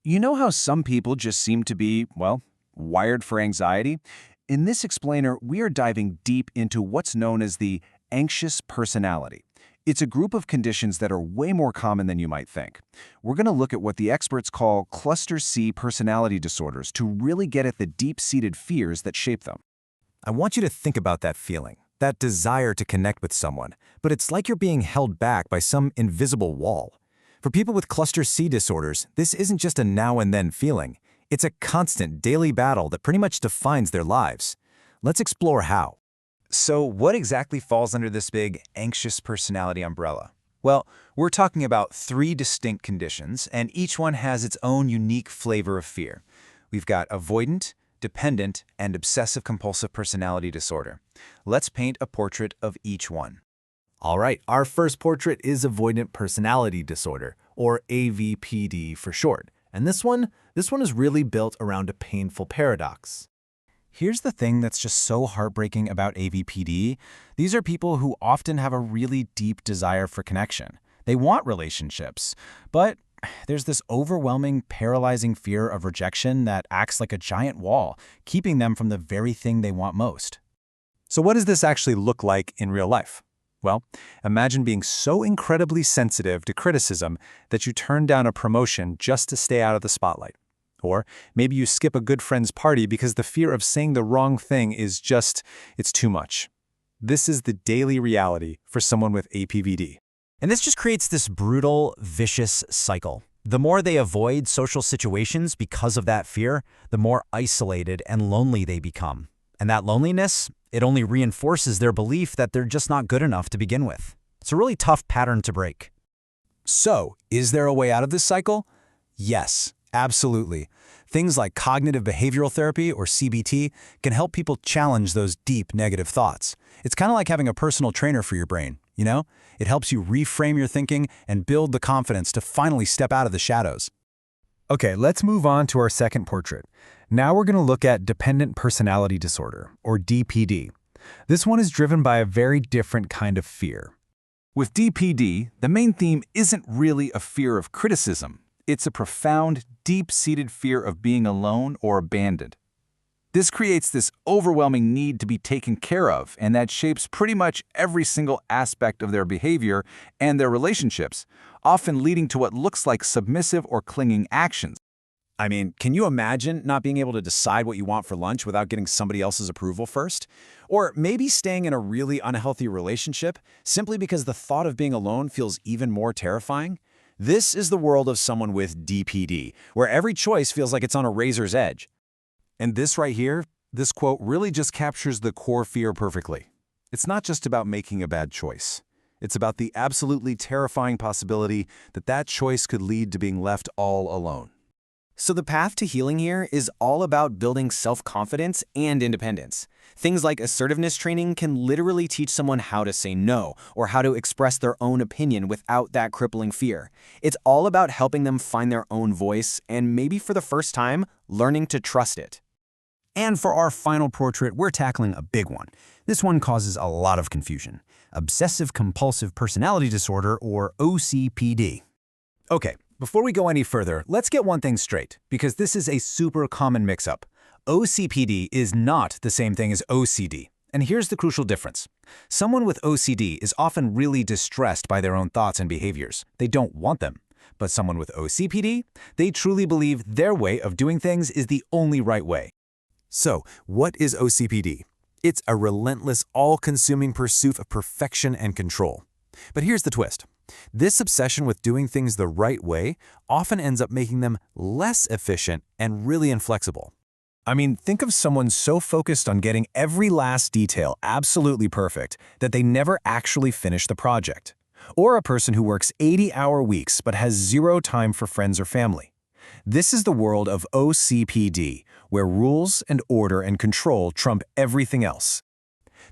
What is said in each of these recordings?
You know how some people just seem to be, well, wired for anxiety? In this explainer, we are diving deep into what's known as the anxious personality. It's a group of conditions that are way more common than you might think. We're going to look at what the experts call cluster C personality disorders to really get at the deep-seated fears that shape them. I want you to think about that feeling, that desire to connect with someone, but it's like you're being held back by some invisible wall. For people with cluster C disorders, this isn't just a now and then feeling. It's a constant daily battle that pretty much defines their lives. Let's explore how. So what exactly falls under this big anxious personality umbrella? Well, we're talking about 3 distinct conditions, and each one has its own unique flavor of fear. We've got avoidant, dependent, and obsessive-compulsive personality disorder. Let's paint a portrait of each one. All right, our first portrait is avoidant personality disorder, or AVPD for short. And this one is really built around a painful paradox. Here's the thing that's just so heartbreaking about AVPD. These are people who often have a really deep desire for connection. They want relationships, but there's this overwhelming, paralyzing fear of rejection that acts like a giant wall, keeping them from the very thing they want most. So what does this actually look like in real life? Well, imagine being so incredibly sensitive to criticism that you turn down a promotion just to stay out of the spotlight. Or maybe you skip a good friend's party because the fear of saying the wrong thing is it's too much. This is the daily reality for someone with APVD. And this just creates this brutal, vicious cycle. The more they avoid social situations because of that fear, the more isolated and lonely they become. And that loneliness, it only reinforces their belief that they're just not good enough to begin with. It's a really tough pattern to break. So, is there a way out of this cycle? Yes, absolutely. Things like cognitive behavioral therapy, or CBT, can help people challenge those deep negative thoughts. It's kind of like having a personal trainer for your brain, you know? It helps you reframe your thinking and build the confidence to finally step out of the shadows. Okay, let's move on to our second portrait. Now we're going to look at dependent personality disorder, or DPD. This one is driven by a very different kind of fear. With DPD, the main theme isn't really a fear of criticism. It's a profound, deep-seated fear of being alone or abandoned. This creates this overwhelming need to be taken care of, and that shapes pretty much every single aspect of their behavior and their relationships, often leading to what looks like submissive or clinging actions. I mean, can you imagine not being able to decide what you want for lunch without getting somebody else's approval first? Or maybe staying in a really unhealthy relationship simply because the thought of being alone feels even more terrifying? This is the world of someone with DPD, where every choice feels like it's on a razor's edge. And this right here, this quote really just captures the core fear perfectly. It's not just about making a bad choice. It's about the absolutely terrifying possibility that that choice could lead to being left all alone. So the path to healing here is all about building self-confidence and independence. Things like assertiveness training can literally teach someone how to say no or how to express their own opinion without that crippling fear. It's all about helping them find their own voice and maybe for the first time, learning to trust it. And for our final portrait, we're tackling a big one. This one causes a lot of confusion. Obsessive-compulsive personality disorder, or OCPD. Okay, before we go any further, let's get one thing straight, because this is a super common mix-up. OCPD is not the same thing as OCD. And here's the crucial difference. Someone with OCD is often really distressed by their own thoughts and behaviors. They don't want them. But someone with OCPD, they truly believe their way of doing things is the only right way. So, what is OCPD? It's a relentless, all-consuming pursuit of perfection and control. But here's the twist. This obsession with doing things the right way often ends up making them less efficient and really inflexible. I mean, think of someone so focused on getting every last detail absolutely perfect that they never actually finish the project. Or a person who works 80-hour weeks but has zero time for friends or family. This is the world of OCPD, where rules and order and control trump everything else.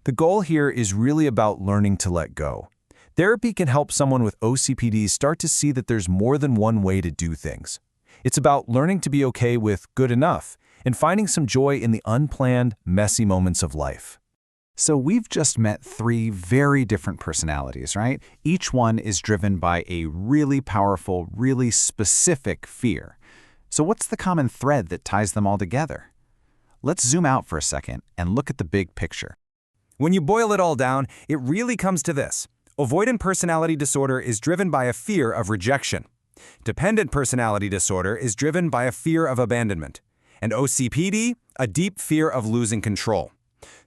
The goal here is really about learning to let go. Therapy can help someone with OCPD start to see that there's more than one way to do things. It's about learning to be okay with good enough and finding some joy in the unplanned, messy moments of life. So we've just met 3 very different personalities, right? Each one is driven by a really powerful, really specific fear. So what's the common thread that ties them all together? Let's zoom out for a second and look at the big picture. When you boil it all down, it really comes to this. Avoidant personality disorder is driven by a fear of rejection. Dependent personality disorder is driven by a fear of abandonment. And OCPD, a deep fear of losing control.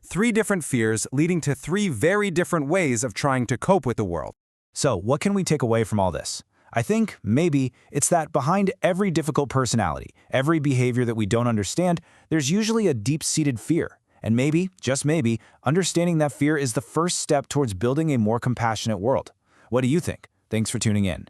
3 different fears leading to 3 very different ways of trying to cope with the world. So, what can we take away from all this? I think maybe it's that behind every difficult personality, every behavior that we don't understand, there's usually a deep-seated fear. And maybe, just maybe, understanding that fear is the first step towards building a more compassionate world. What do you think? Thanks for tuning in.